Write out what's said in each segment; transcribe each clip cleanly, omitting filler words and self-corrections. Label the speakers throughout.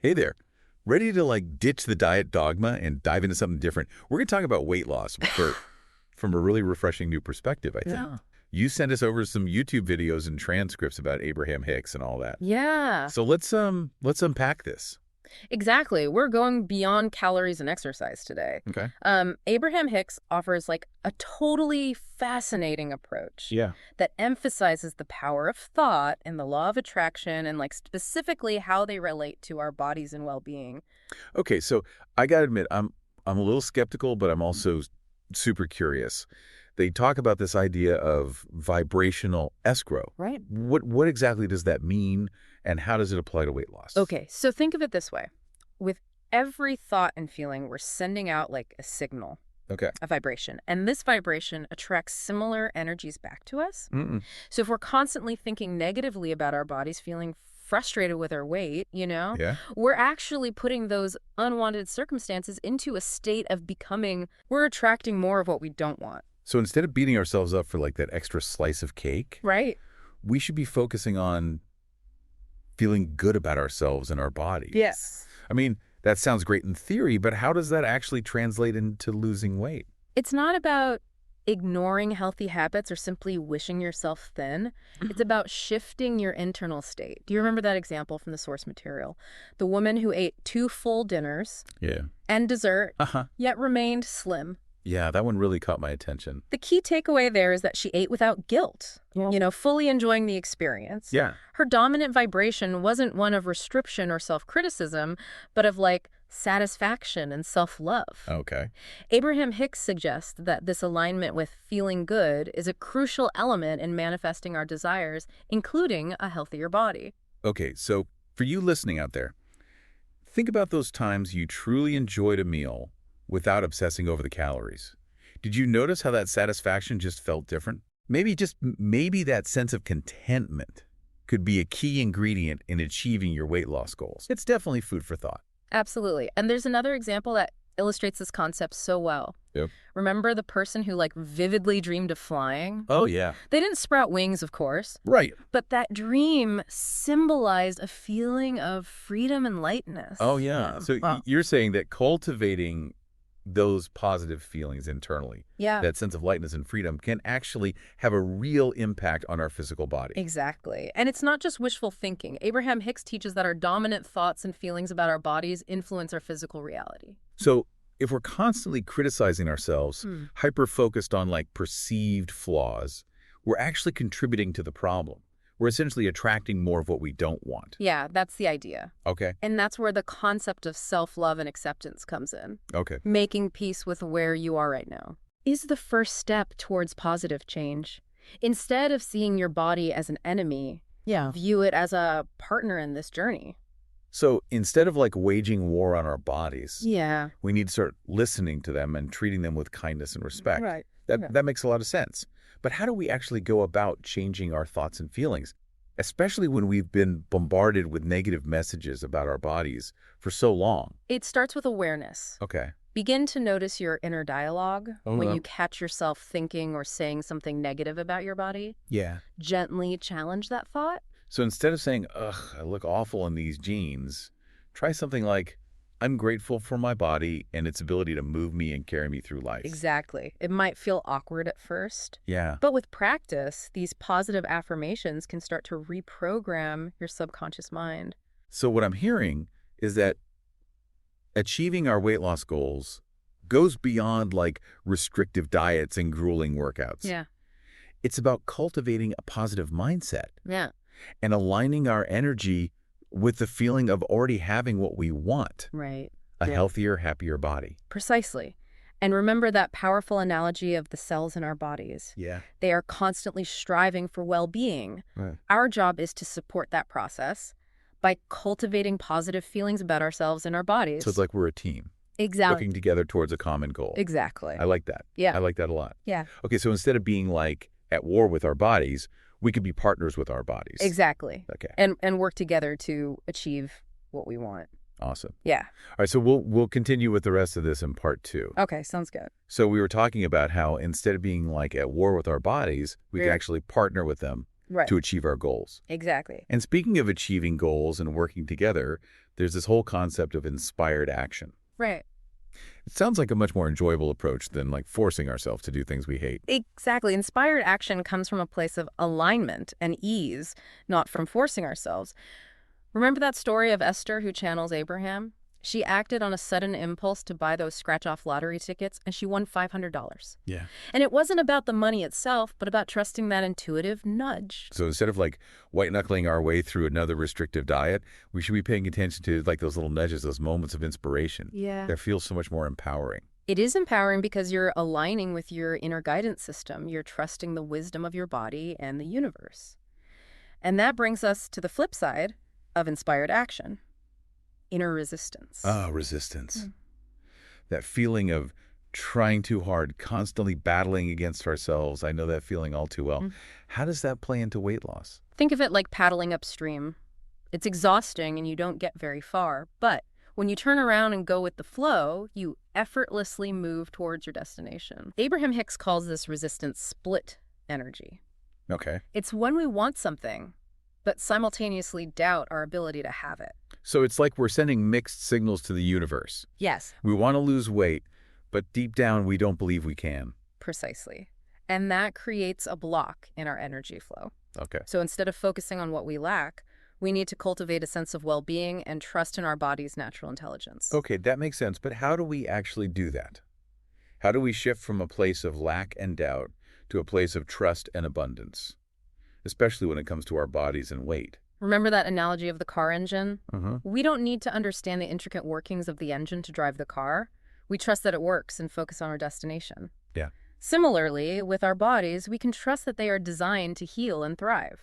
Speaker 1: Hey there. Ready to ditch the diet dogma and dive into something different? We're going to talk about weight loss from a really refreshing new perspective, I think.
Speaker 2: Yeah.
Speaker 1: You sent us over some YouTube videos and transcripts about Abraham Hicks and all that.
Speaker 2: Yeah,
Speaker 1: So let's unpack this.
Speaker 2: exactly. We're going beyond calories and exercise today.
Speaker 1: Okay.
Speaker 2: Abraham Hicks offers a totally fascinating approach
Speaker 1: Yeah.
Speaker 2: that emphasizes the power of thought and the law of attraction and specifically how they relate to our bodies and well-being.
Speaker 1: Okay, so I got to admit I'm a little skeptical, but I'm also super curious. They talk about this idea of vibrational escrow.
Speaker 2: Right.
Speaker 1: What exactly does that mean, and how does it apply to weight loss?
Speaker 2: Okay, so think of it this way. With every thought and feeling, we're sending out a signal,
Speaker 1: Okay.
Speaker 2: a vibration. And this vibration attracts similar energies back to us.
Speaker 1: Mm-mm.
Speaker 2: So if we're constantly thinking negatively about our bodies, feeling frustrated with our weight,
Speaker 1: Yeah.
Speaker 2: we're actually putting those unwanted circumstances into a state of we're attracting more of what we don't want.
Speaker 1: So instead of beating ourselves up for that extra slice of cake,
Speaker 2: Right.
Speaker 1: we should be focusing on feeling good about ourselves and our bodies.
Speaker 2: Yes.
Speaker 1: I mean, that sounds great in theory, but how does that actually translate into losing weight?
Speaker 2: It's not about ignoring healthy habits or simply wishing yourself thin. It's about shifting your internal state. Do you remember that example from the source material? The woman who ate 2 full dinners
Speaker 1: Yeah.
Speaker 2: and dessert,
Speaker 1: Uh-huh.
Speaker 2: yet remained slim.
Speaker 1: Yeah, that one really caught my attention.
Speaker 2: The key takeaway there is that she ate without guilt,
Speaker 1: Yeah.
Speaker 2: fully enjoying the experience.
Speaker 1: Yeah.
Speaker 2: Her dominant vibration wasn't one of restriction or self-criticism, but of satisfaction and self-love.
Speaker 1: Okay.
Speaker 2: Abraham Hicks suggests that this alignment with feeling good is a crucial element in manifesting our desires, including a healthier body.
Speaker 1: Okay, so for you listening out there, think about those times you truly enjoyed a meal without obsessing over the calories. Did you notice how that satisfaction just felt different? Maybe that sense of contentment could be a key ingredient in achieving your weight loss goals. It's definitely food for thought.
Speaker 2: Absolutely. And there's another example that illustrates this concept so well.
Speaker 1: Yep.
Speaker 2: Remember the person who vividly dreamed of flying?
Speaker 1: Oh, yeah.
Speaker 2: They didn't sprout wings, of course,
Speaker 1: Right.
Speaker 2: but that dream symbolized a feeling of freedom and lightness.
Speaker 1: Oh, yeah. So
Speaker 2: Wow.
Speaker 1: you're saying that cultivating those positive feelings internally,
Speaker 2: Yeah.
Speaker 1: that sense of lightness and freedom, can actually have a real impact on our physical body.
Speaker 2: Exactly. And it's not just wishful thinking. Abraham Hicks teaches that our dominant thoughts and feelings about our bodies influence our physical reality.
Speaker 1: So if we're constantly criticizing ourselves, hyper-focused on perceived flaws, we're actually contributing to the problem. We're essentially attracting more of what we don't want.
Speaker 2: Yeah, that's the idea.
Speaker 1: Okay.
Speaker 2: And that's where the concept of self-love and acceptance comes in.
Speaker 1: Okay.
Speaker 2: Making peace with where you are right now is the first step towards positive change. Instead of seeing your body as an enemy, view it as a partner in this journey.
Speaker 1: So instead of waging war on our bodies,
Speaker 2: Yeah.
Speaker 1: we need to start listening to them and treating them with kindness and respect.
Speaker 2: Right.
Speaker 1: That makes a lot of sense. But how do we actually go about changing our thoughts and feelings, especially when we've been bombarded with negative messages about our bodies for so long?
Speaker 2: It starts with awareness.
Speaker 1: Okay.
Speaker 2: Begin to notice your inner dialogue when
Speaker 1: yeah.
Speaker 2: you catch yourself thinking or saying something negative about your body.
Speaker 1: Yeah.
Speaker 2: Gently challenge that thought.
Speaker 1: So instead of saying, ugh, I look awful in these jeans, try something like, I'm grateful for my body and its ability to move me and carry me through life.
Speaker 2: Exactly. It might feel awkward at first,
Speaker 1: Yeah.
Speaker 2: but with practice, these positive affirmations can start to reprogram your subconscious mind.
Speaker 1: So what I'm hearing is that achieving our weight loss goals goes beyond restrictive diets and grueling workouts.
Speaker 2: Yeah.
Speaker 1: It's about cultivating a positive mindset
Speaker 2: Yeah.
Speaker 1: and aligning our energy with the feeling of already having what we want,
Speaker 2: Right.
Speaker 1: a healthier, happier body.
Speaker 2: Precisely. And remember that powerful analogy of the cells in our bodies.
Speaker 1: Yeah.
Speaker 2: They are constantly striving for well-being.
Speaker 1: Right.
Speaker 2: Our job is to support that process by cultivating positive feelings about ourselves and our bodies.
Speaker 1: So it's we're a team
Speaker 2: Exactly.
Speaker 1: working together towards a common goal.
Speaker 2: Exactly.
Speaker 1: I like that.
Speaker 2: Yeah.
Speaker 1: I like that a lot.
Speaker 2: Yeah.
Speaker 1: Okay, so instead of being at war with our bodies, we could be partners with our bodies.
Speaker 2: Exactly.
Speaker 1: Okay.
Speaker 2: And work together to achieve what we want.
Speaker 1: Awesome.
Speaker 2: Yeah.
Speaker 1: All right, so we'll continue with the rest of this in part 2.
Speaker 2: Okay, sounds good.
Speaker 1: So we were talking about how instead of being at war with our bodies, we can
Speaker 2: Right.
Speaker 1: actually partner with them
Speaker 2: Right.
Speaker 1: to achieve our goals.
Speaker 2: Exactly.
Speaker 1: And speaking of achieving goals and working together, There's this whole concept of inspired action.
Speaker 2: Right.
Speaker 1: It sounds like a much more enjoyable approach than like forcing ourselves to do things we hate.
Speaker 2: Exactly. Inspired action comes from a place of alignment and ease, not from forcing ourselves. Remember that story of Esther who channels Abraham? She acted on a sudden impulse to buy those scratch-off lottery tickets, and she won $500.
Speaker 1: Yeah.
Speaker 2: And it wasn't about the money itself, but about trusting that intuitive nudge.
Speaker 1: So instead of like white-knuckling our way through another restrictive diet, we should be paying attention to like those little nudges, those moments of inspiration.
Speaker 2: Yeah.
Speaker 1: That feels so much more empowering.
Speaker 2: It is empowering because you're aligning with your inner guidance system. You're trusting the wisdom of your body and the universe. And that brings us to the flip side of inspired action. Inner resistance.
Speaker 1: Ah, resistance. That feeling of trying too hard, constantly battling against ourselves. I know that feeling all too well. How does that play into weight loss?
Speaker 2: Think of it like paddling upstream. It's exhausting and you don't get very far, but when you turn around and go with the flow, you effortlessly move towards your destination. Abraham Hicks calls this resistance split energy.
Speaker 1: Okay.
Speaker 2: It's when we want something, but simultaneously doubt our ability to have it.
Speaker 1: So it's like we're sending mixed signals to the universe.
Speaker 2: Yes.
Speaker 1: We want to lose weight, but deep down we don't believe we can.
Speaker 2: Precisely. And that creates a block in our energy flow.
Speaker 1: Okay.
Speaker 2: So instead of focusing on what we lack, we need to cultivate a sense of well-being and trust in our body's natural intelligence.
Speaker 1: Okay, that makes sense, but how do we actually do that? How do we shift from a place of lack and doubt to a place of trust and abundance, especially when it comes to our bodies and weight?
Speaker 2: Remember that analogy of the car engine?
Speaker 1: Uh-huh.
Speaker 2: We don't need to understand the intricate workings of the engine to drive the car. We trust that it works and focus on our destination.
Speaker 1: Yeah.
Speaker 2: Similarly, with our bodies, we can trust that they are designed to heal and thrive.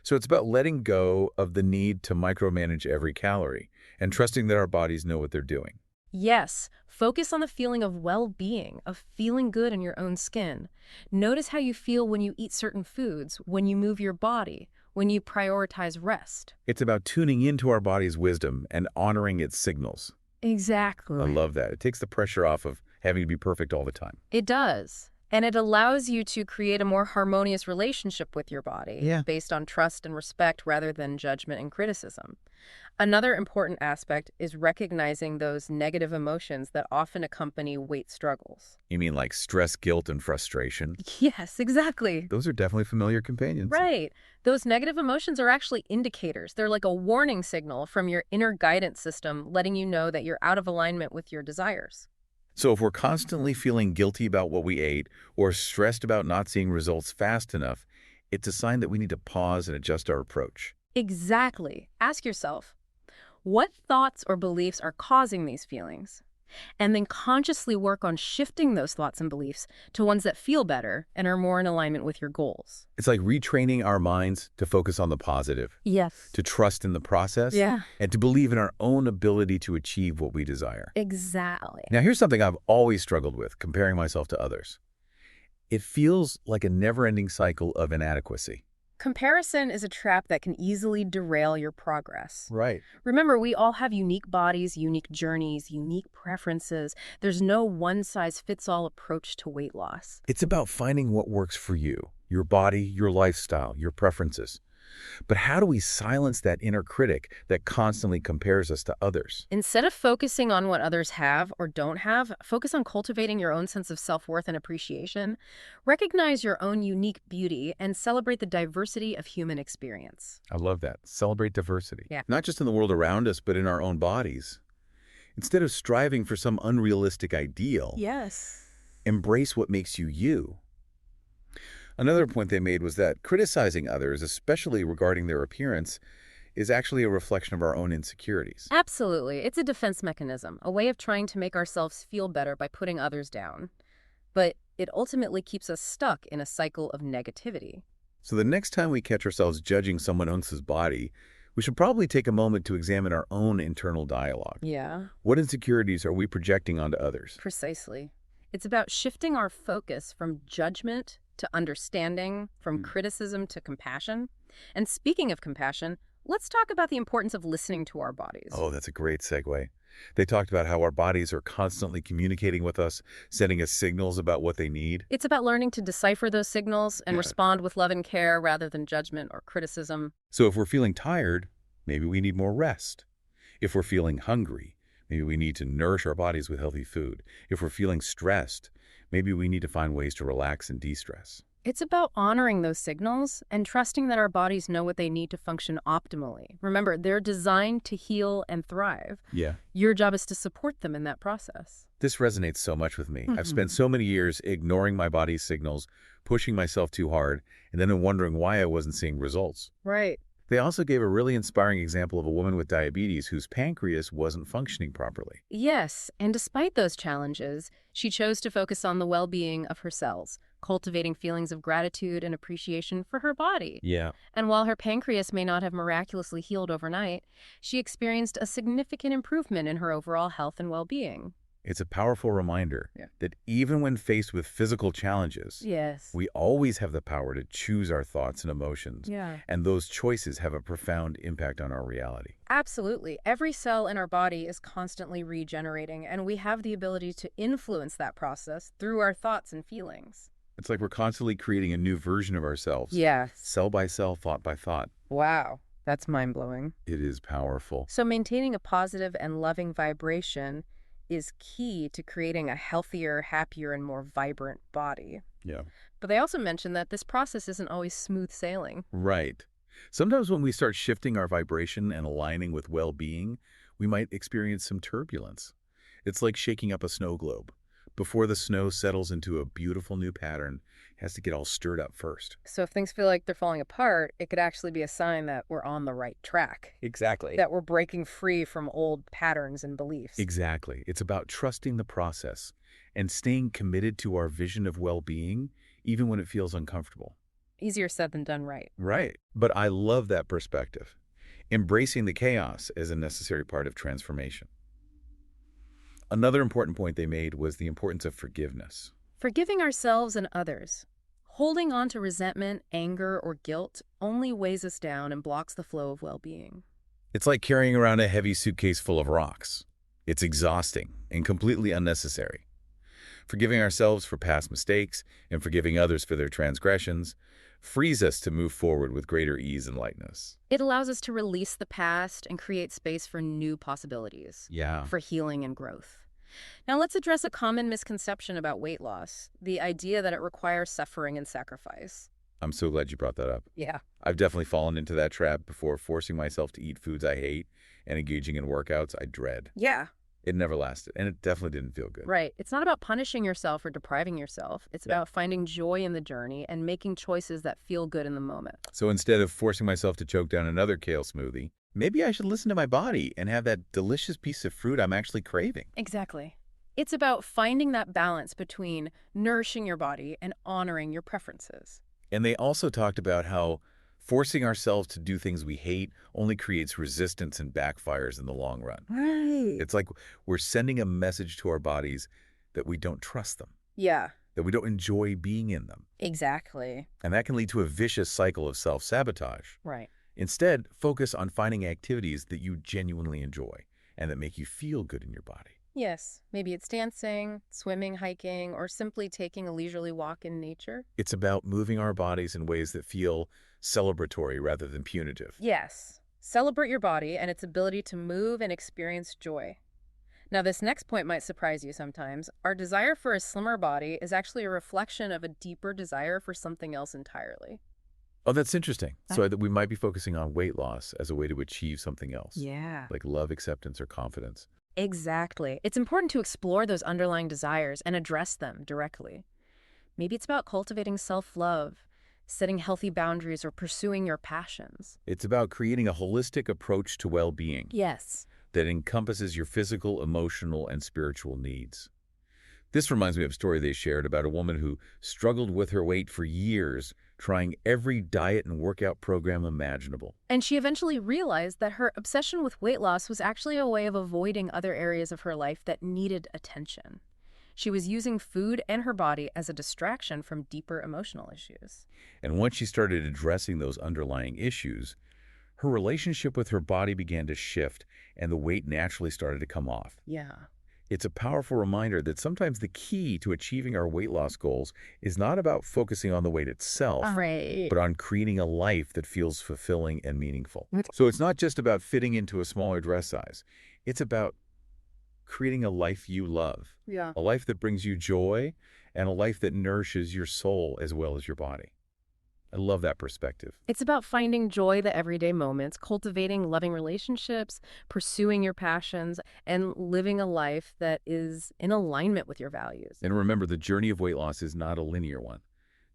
Speaker 1: So it's about letting go of the need to micromanage every calorie and trusting that our bodies know what they're doing.
Speaker 2: Yes, focus on the feeling of well-being, of feeling good in your own skin. Notice how you feel when you eat certain foods, when you move your body, when you prioritize rest.
Speaker 1: It's about tuning into our body's wisdom and honoring its signals.
Speaker 2: Exactly.
Speaker 1: I love that. It takes the pressure off of having to be perfect all the time.
Speaker 2: It does. And it allows you to create a more harmonious relationship with your body based on trust and respect rather than judgment and criticism. Another important aspect is recognizing those negative emotions that often accompany weight struggles.
Speaker 1: You mean like stress, guilt, and frustration?
Speaker 2: Yes, exactly.
Speaker 1: Those are definitely familiar companions.
Speaker 2: Right. Those negative emotions are actually indicators. They're like a warning signal from your inner guidance system letting you know that you're out of alignment with your desires.
Speaker 1: So if we're constantly feeling guilty about what we ate or stressed about not seeing results fast enough, it's a sign that we need to pause and adjust our approach.
Speaker 2: Exactly. Ask yourself, what thoughts or beliefs are causing these feelings? And then consciously work on shifting those thoughts and beliefs to ones that feel better and are more in alignment with your goals.
Speaker 1: It's like retraining our minds to focus on the positive,
Speaker 2: Yes.
Speaker 1: to trust in the process,
Speaker 2: Yeah.
Speaker 1: and to believe in our own ability to achieve what we desire.
Speaker 2: Exactly.
Speaker 1: Now, here's something I've always struggled with, comparing myself to others. It feels like a never-ending cycle of inadequacy.
Speaker 2: Comparison is a trap that can easily derail your progress.
Speaker 1: Right.
Speaker 2: Remember, we all have unique bodies, unique journeys, unique preferences. There's no one-size-fits-all approach to weight loss.
Speaker 1: It's about finding what works for you, your body, your lifestyle, your preferences. But how do we silence that inner critic that constantly compares us to others?
Speaker 2: Instead of focusing on what others have or don't have, focus on cultivating your own sense of self-worth and appreciation. Recognize your own unique beauty and celebrate the diversity of human experience.
Speaker 1: I love that. Celebrate diversity.
Speaker 2: Yeah.
Speaker 1: Not just in the world around us, but in our own bodies. Instead of striving for some unrealistic ideal,
Speaker 2: Yes.
Speaker 1: embrace what makes you you. Another point they made was that criticizing others, especially regarding their appearance, is actually a reflection of our own insecurities.
Speaker 2: Absolutely. It's a defense mechanism, a way of trying to make ourselves feel better by putting others down. But it ultimately keeps us stuck in a cycle of negativity.
Speaker 1: So the next time we catch ourselves judging someone else's body, we should probably take a moment to examine our own internal dialogue.
Speaker 2: Yeah,
Speaker 1: What insecurities are we projecting onto others?
Speaker 2: precisely. It's about shifting our focus from judgment to understanding, from criticism to compassion. And speaking of compassion, let's talk about the importance of listening to our bodies.
Speaker 1: Oh, that's a great segue. They talked about how our bodies are constantly communicating with us, sending us signals about what they need.
Speaker 2: It's about learning to decipher those signals and respond with love and care rather than judgment or criticism.
Speaker 1: So if we're feeling tired, maybe we need more rest. If we're feeling hungry, maybe we need to nourish our bodies with healthy food. If we're feeling stressed, maybe we need to find ways to relax and de-stress.
Speaker 2: It's about honoring those signals and trusting that our bodies know what they need to function optimally. Remember, they're designed to heal and thrive.
Speaker 1: Yeah.
Speaker 2: Your job is to support them in that process.
Speaker 1: This resonates so much with me. I've spent so many years ignoring my body's signals, pushing myself too hard, and then wondering why I wasn't seeing results.
Speaker 2: Right.
Speaker 1: They also gave a really inspiring example of a woman with diabetes whose pancreas wasn't functioning properly.
Speaker 2: Yes, and despite those challenges, she chose to focus on the well-being of her cells, cultivating feelings of gratitude and appreciation for her body.
Speaker 1: Yeah.
Speaker 2: And while her pancreas may not have miraculously healed overnight, she experienced a significant improvement in her overall health and well-being.
Speaker 1: It's a powerful reminder that even when faced with physical challenges,
Speaker 2: Yes.
Speaker 1: we always have the power to choose our thoughts and emotions.
Speaker 2: Yeah.
Speaker 1: And those choices have a profound impact on our reality.
Speaker 2: Absolutely. Every cell in our body is constantly regenerating, and we have the ability to influence that process through our thoughts and feelings.
Speaker 1: It's like we're constantly creating a new version of ourselves.
Speaker 2: Yes.
Speaker 1: Cell by cell, thought by thought.
Speaker 2: Wow. That's mind-blowing.
Speaker 1: It is powerful.
Speaker 2: So maintaining a positive and loving vibration is key to creating a healthier, happier, and more vibrant body.
Speaker 1: Yeah.
Speaker 2: But they also mentioned that this process isn't always smooth sailing.
Speaker 1: Right. Sometimes when we start shifting our vibration and aligning with well-being, we might experience some turbulence. It's like shaking up a snow globe. Before the snow settles into a beautiful new pattern, it has to get all stirred up first.
Speaker 2: So if things feel like they're falling apart, it could actually be a sign that we're on the right track,
Speaker 1: Exactly.
Speaker 2: that we're breaking free from old patterns and beliefs.
Speaker 1: Exactly. It's about trusting the process and staying committed to our vision of well-being, even when it feels uncomfortable.
Speaker 2: Easier said than done, right?
Speaker 1: Right. But I love that perspective. Embracing the chaos is a necessary part of transformation. Another important point they made was the importance of forgiveness.
Speaker 2: Forgiving ourselves and others. Holding on to resentment, anger, or guilt only weighs us down and blocks the flow of well-being.
Speaker 1: It's like carrying around a heavy suitcase full of rocks. It's exhausting and completely unnecessary. Forgiving ourselves for past mistakes and forgiving others for their transgressions frees us to move forward with greater ease and lightness.
Speaker 2: It allows us to release the past and create space for new possibilities,
Speaker 1: Yeah.
Speaker 2: for healing and growth. Now let's address a common misconception about weight loss, the idea that it requires suffering and sacrifice.
Speaker 1: I'm so glad you brought that up.
Speaker 2: Yeah.
Speaker 1: I've definitely fallen into that trap before, forcing myself to eat foods I hate and engaging in workouts I dread.
Speaker 2: Yeah.
Speaker 1: It never lasted, and it definitely didn't feel good.
Speaker 2: Right. It's not about punishing yourself or depriving yourself. It's about finding joy in the journey and making choices that feel good in the moment.
Speaker 1: So instead of forcing myself to choke down another kale smoothie, maybe I should listen to my body and have that delicious piece of fruit I'm actually craving.
Speaker 2: Exactly. It's about finding that balance between nourishing your body and honoring your preferences.
Speaker 1: And they also talked about how forcing ourselves to do things we hate only creates resistance and backfires in the long run.
Speaker 2: Right.
Speaker 1: It's like we're sending a message to our bodies that we don't trust them,
Speaker 2: Yeah,
Speaker 1: that we don't enjoy being in them.
Speaker 2: exactly.
Speaker 1: And that can lead to a vicious cycle of self-sabotage.
Speaker 2: Right.
Speaker 1: Instead, focus on finding activities that you genuinely enjoy and that make you feel good in your body.
Speaker 2: Yes, maybe it's dancing, swimming, hiking, or simply taking a leisurely walk in nature.
Speaker 1: It's about moving our bodies in ways that feel celebratory rather than punitive.
Speaker 2: Yes. Celebrate your body and its ability to move and experience joy. Now, this next point might surprise you sometimes. Our desire for a slimmer body is actually a reflection of a deeper desire for something else entirely.
Speaker 1: Oh, that's interesting. So that we might be focusing on weight loss as a way to achieve something else,
Speaker 2: Yeah.
Speaker 1: like love, acceptance, or confidence.
Speaker 2: Exactly. It's important to explore those underlying desires and address them directly. Maybe it's about cultivating self-love, setting healthy boundaries, or pursuing your passions.
Speaker 1: It's about creating a holistic approach to well-being
Speaker 2: Yes.
Speaker 1: that encompasses your physical, emotional, and spiritual needs. This reminds me of a story they shared about a woman who struggled with her weight for years, trying every diet and workout program imaginable.
Speaker 2: And she eventually realized that her obsession with weight loss was actually a way of avoiding other areas of her life that needed attention. She was using food and her body as a distraction from deeper emotional issues.
Speaker 1: And once she started addressing those underlying issues, her relationship with her body began to shift and the weight naturally started to come off.
Speaker 2: Yeah.
Speaker 1: It's a powerful reminder that sometimes the key to achieving our weight loss goals is not about focusing on the weight itself,
Speaker 2: Right.
Speaker 1: but on creating a life that feels fulfilling and meaningful.
Speaker 2: It's
Speaker 1: So it's not just about fitting into a smaller dress size. It's about creating a life you love,
Speaker 2: Yeah.
Speaker 1: a life that brings you joy, and a life that nourishes your soul as well as your body. I love that perspective.
Speaker 2: It's about finding joy the everyday moments, cultivating loving relationships, pursuing your passions, and living a life that is in alignment with your values.
Speaker 1: And remember, the journey of weight loss is not a linear one.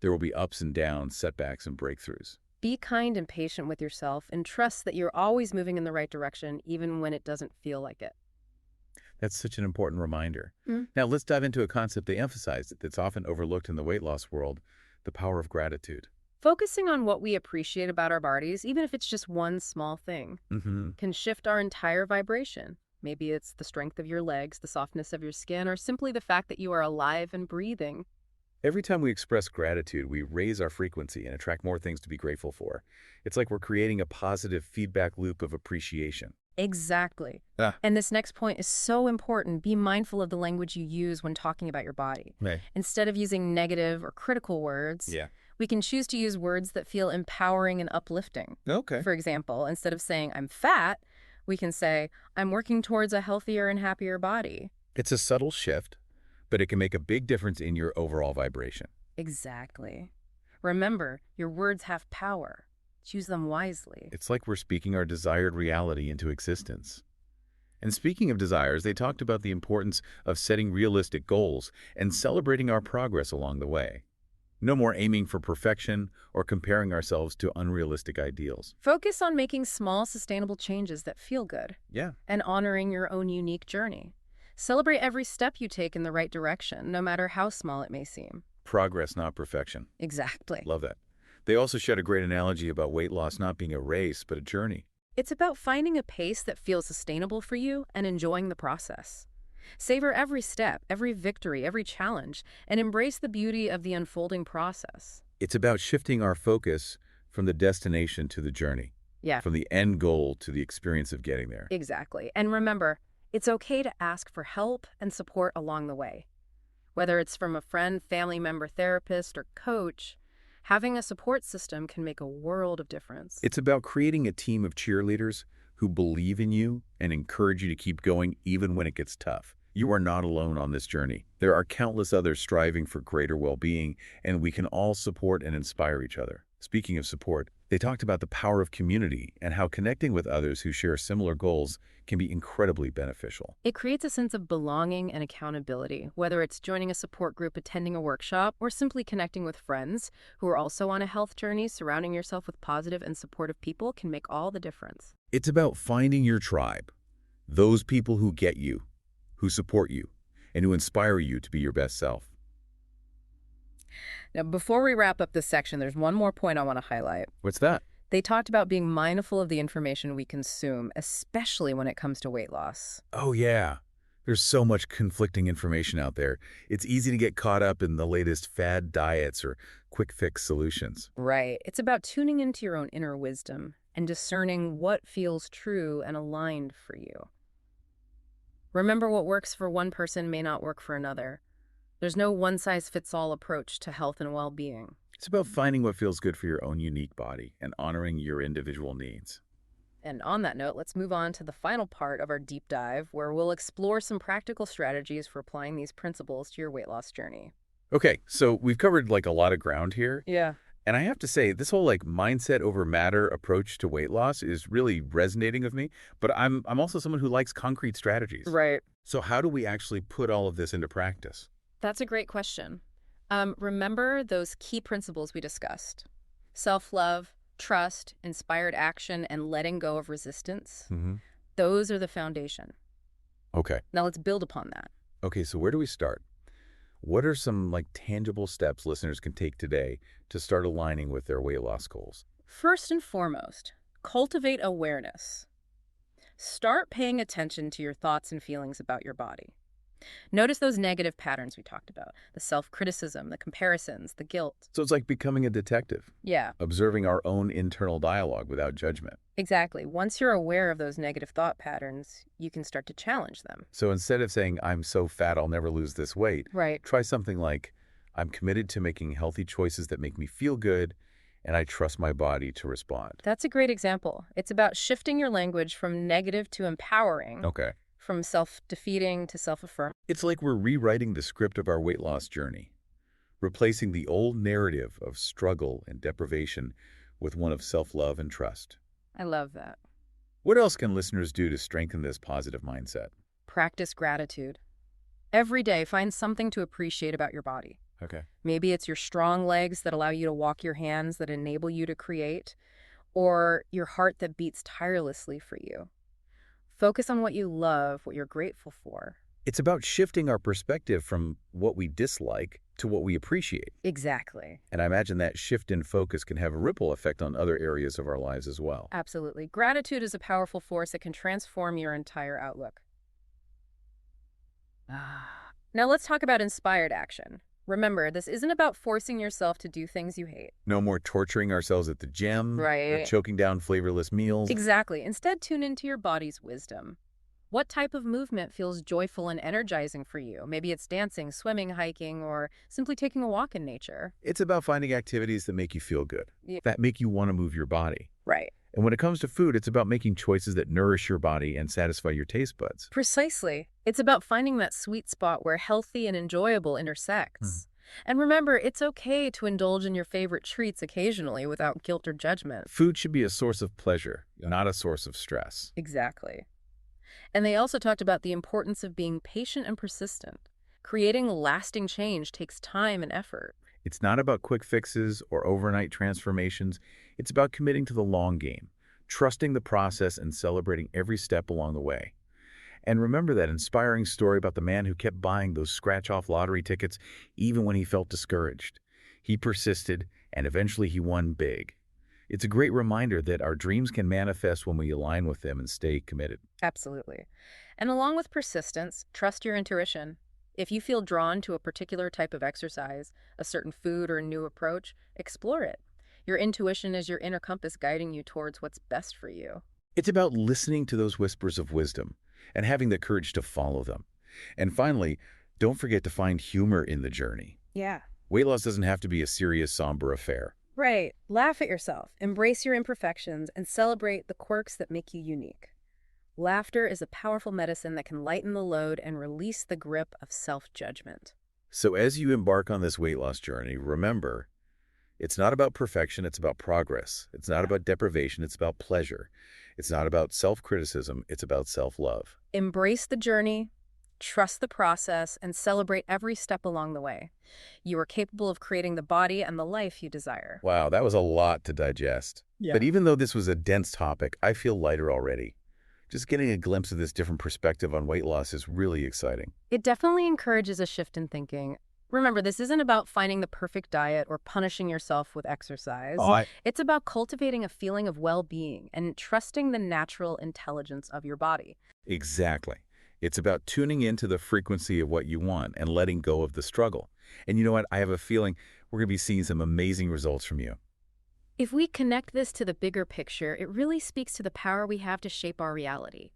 Speaker 1: There will be ups and downs, setbacks, and breakthroughs.
Speaker 2: Be kind and patient with yourself and trust that you're always moving in the right direction, even when it doesn't feel like it.
Speaker 1: That's such an important reminder.
Speaker 2: Mm.
Speaker 1: Now, let's dive into a concept they emphasize that's often overlooked in the weight loss world, the power of gratitude.
Speaker 2: Focusing on what we appreciate about our bodies, even if it's just one small thing,
Speaker 1: Hmm.
Speaker 2: can shift our entire vibration. Maybe it's the strength of your legs, the softness of your skin, or simply the fact that you are alive and breathing.
Speaker 1: Every time we express gratitude, we raise our frequency and attract more things to be grateful for. It's like we're creating a positive feedback loop of appreciation.
Speaker 2: Exactly.
Speaker 1: Ah,
Speaker 2: And this next point is so important. Be mindful of the language you use when talking about your body.
Speaker 1: right.
Speaker 2: Instead of using negative or critical words,
Speaker 1: Yeah.
Speaker 2: we can choose to use words that feel empowering and uplifting.
Speaker 1: Okay.
Speaker 2: For example, instead of saying, I'm fat, we can say, I'm working towards a healthier and happier body.
Speaker 1: It's a subtle shift, but it can make a big difference in your overall vibration.
Speaker 2: Exactly. Remember, your words have power. Choose them wisely.
Speaker 1: It's like we're speaking our desired reality into existence. And speaking of desires, they talked about the importance of setting realistic goals and celebrating our progress along the way. No more aiming for perfection or comparing ourselves to unrealistic ideals.
Speaker 2: Focus on making small, sustainable changes that feel good
Speaker 1: Yeah.
Speaker 2: and honoring your own unique journey. Celebrate every step you take in the right direction, no matter how small it may seem.
Speaker 1: Progress, not perfection.
Speaker 2: Exactly.
Speaker 1: Love that. They also shared a great analogy about weight loss not being a race, but a journey.
Speaker 2: It's about finding a pace that feels sustainable for you and enjoying the process. Savor every step, every victory, every challenge, and embrace the beauty of the unfolding process.
Speaker 1: It's about shifting our focus from the destination to the journey,
Speaker 2: Yeah,
Speaker 1: from the end goal to the experience of getting there.
Speaker 2: exactly. And remember, it's okay to ask for help and support along the way. Whether it's from a friend, family member, therapist, or coach, having a support system can make a world of difference.
Speaker 1: It's about creating a team of cheerleaders who believe in you and encourage you to keep going even when it gets tough. You are not alone on this journey. There are countless others striving for greater well-being, and we can all support and inspire each other. Speaking of support, they talked about the power of community and how connecting with others who share similar goals can be incredibly beneficial.
Speaker 2: It creates a sense of belonging and accountability, whether it's joining a support group, attending a workshop, or simply connecting with friends who are also on a health journey. Surrounding yourself with positive and supportive people can make all the difference.
Speaker 1: It's about finding your tribe, those people who get you, who support you, and who inspire you to be your best self.
Speaker 2: Now, before we wrap up this section, there's one more point I want to highlight.
Speaker 1: What's that?
Speaker 2: They talked about being mindful of the information we consume, especially when it comes to weight loss.
Speaker 1: Oh, yeah. There's so much conflicting information out there. It's easy to get caught up in the latest fad diets or quick fix solutions.
Speaker 2: Right. It's about tuning into your own inner wisdom and discerning what feels true and aligned for you. Remember, what works for one person may not work for another. There's no one-size-fits-all approach to health and well-being.
Speaker 1: It's about finding what feels good for your own unique body and honoring your individual needs.
Speaker 2: And on that note, let's move on to the final part of our deep dive, where we'll explore some practical strategies for applying these principles to your weight loss journey.
Speaker 1: Okay, so we've covered like a lot of ground here.
Speaker 2: Yeah.
Speaker 1: And I have to say, this whole like mindset over matter approach to weight loss is really resonating with me. But I'm also someone who likes concrete strategies.
Speaker 2: Right.
Speaker 1: So how do we actually put all of this into practice?
Speaker 2: That's a great question. Remember those key principles we discussed: self-love, trust, inspired action, and letting go of resistance.
Speaker 1: Mm-hmm.
Speaker 2: Those are the foundation.
Speaker 1: Okay.
Speaker 2: Now let's build upon that.
Speaker 1: Okay, so where do we start? What are some like tangible steps listeners can take today to start aligning with their weight loss goals?
Speaker 2: First and foremost, cultivate awareness. Start paying attention to your thoughts and feelings about your body. Notice those negative patterns we talked about, the self-criticism, the comparisons, the guilt.
Speaker 1: So it's like becoming a detective,
Speaker 2: Yeah,
Speaker 1: observing our own internal dialogue without judgment.
Speaker 2: exactly. Once you're aware of those negative thought patterns, you can start to challenge them.
Speaker 1: So instead of saying, I'm so fat I'll never lose this weight,
Speaker 2: Right.
Speaker 1: try something like, I'm committed to making healthy choices that make me feel good, and I trust my body to respond.
Speaker 2: That's a great example. It's about shifting your language from negative to empowering,
Speaker 1: Okay.
Speaker 2: from self-defeating to self-affirming.
Speaker 1: It's like we're rewriting the script of our weight loss journey, replacing the old narrative of struggle and deprivation with one of self-love and trust.
Speaker 2: I love that.
Speaker 1: What else can listeners do to strengthen this positive mindset?
Speaker 2: Practice gratitude. Every day, find something to appreciate about your body.
Speaker 1: Okay.
Speaker 2: Maybe it's your strong legs that allow you to walk your hands, that enable you to create, or your heart that beats tirelessly for you. Focus on what you love, what you're grateful for.
Speaker 1: It's about shifting our perspective from what we dislike to what we appreciate.
Speaker 2: Exactly.
Speaker 1: And I imagine that shift in focus can have a ripple effect on other areas of our lives as well.
Speaker 2: Absolutely. Gratitude is a powerful force that can transform your entire outlook. Now let's talk about inspired action. Remember, this isn't about forcing yourself to do things you hate.
Speaker 1: No more torturing ourselves at the gym, or
Speaker 2: Right.
Speaker 1: choking down flavorless meals.
Speaker 2: Exactly. Instead, tune into your body's wisdom. What type of movement feels joyful and energizing for you? Maybe it's dancing, swimming, hiking, or simply taking a walk in nature.
Speaker 1: It's about finding activities that make you feel good,
Speaker 2: Yeah.
Speaker 1: that make you want to move your body.
Speaker 2: Right.
Speaker 1: And when it comes to food, it's about making choices that nourish your body and satisfy your taste buds.
Speaker 2: Precisely. It's about finding that sweet spot where healthy and enjoyable intersects. And remember, it's okay to indulge in your favorite treats occasionally without guilt or judgment.
Speaker 1: Food should be a source of pleasure, not a source of stress.
Speaker 2: Exactly. And they also talked about the importance of being patient and persistent. Creating lasting change takes time and effort.
Speaker 1: It's not about quick fixes or overnight transformations. It's about committing to the long game, trusting the process and celebrating every step along the way. And remember that inspiring story about the man who kept buying those scratch-off lottery tickets even when he felt discouraged. He persisted, and eventually he won big. It's a great reminder that our dreams can manifest when we align with them and stay committed.
Speaker 2: Absolutely. And along with persistence, trust your intuition. If you feel drawn to a particular type of exercise, a certain food, or a new approach, explore it. Your intuition is your inner compass guiding you towards what's best for you.
Speaker 1: It's about listening to those whispers of wisdom and having the courage to follow them. And finally, don't forget to find humor in the journey.
Speaker 2: Yeah.
Speaker 1: Weight loss doesn't have to be a serious, somber affair.
Speaker 2: Right. Laugh at yourself, embrace your imperfections, and celebrate the quirks that make you unique. Laughter is a powerful medicine that can lighten the load and release the grip of self-judgment.
Speaker 1: So as you embark on this weight loss journey, remember, it's not about perfection, it's about progress. It's not about deprivation, it's about pleasure. It's not about self-criticism, it's about self-love.
Speaker 2: Embrace the journey, trust the process, and celebrate every step along the way. You are capable of creating the body and the life you desire.
Speaker 1: Wow, that was a lot to digest.
Speaker 2: Yeah.
Speaker 1: But even though this was a dense topic, I feel lighter already. Just getting a glimpse of this different perspective on weight loss is really exciting.
Speaker 2: It definitely encourages a shift in thinking. Remember, this isn't about finding the perfect diet or punishing yourself with exercise. It's about cultivating a feeling of well-being and trusting the natural intelligence of your body.
Speaker 1: Exactly. It's about tuning into the frequency of what you want and letting go of the struggle. And you know what? I have a feeling we're going to be seeing some amazing results from you.
Speaker 2: If we connect this to the bigger picture, it really speaks to the power we have to shape our reality.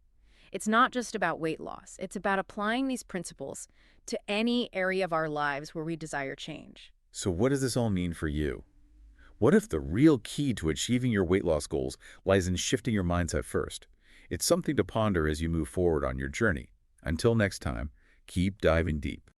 Speaker 2: It's not just about weight loss. It's about applying these principles to any area of our lives where we desire change.
Speaker 1: So what does this all mean for you? What if the real key to achieving your weight loss goals lies in shifting your mindset first? It's something to ponder as you move forward on your journey. Until next time, keep diving deep.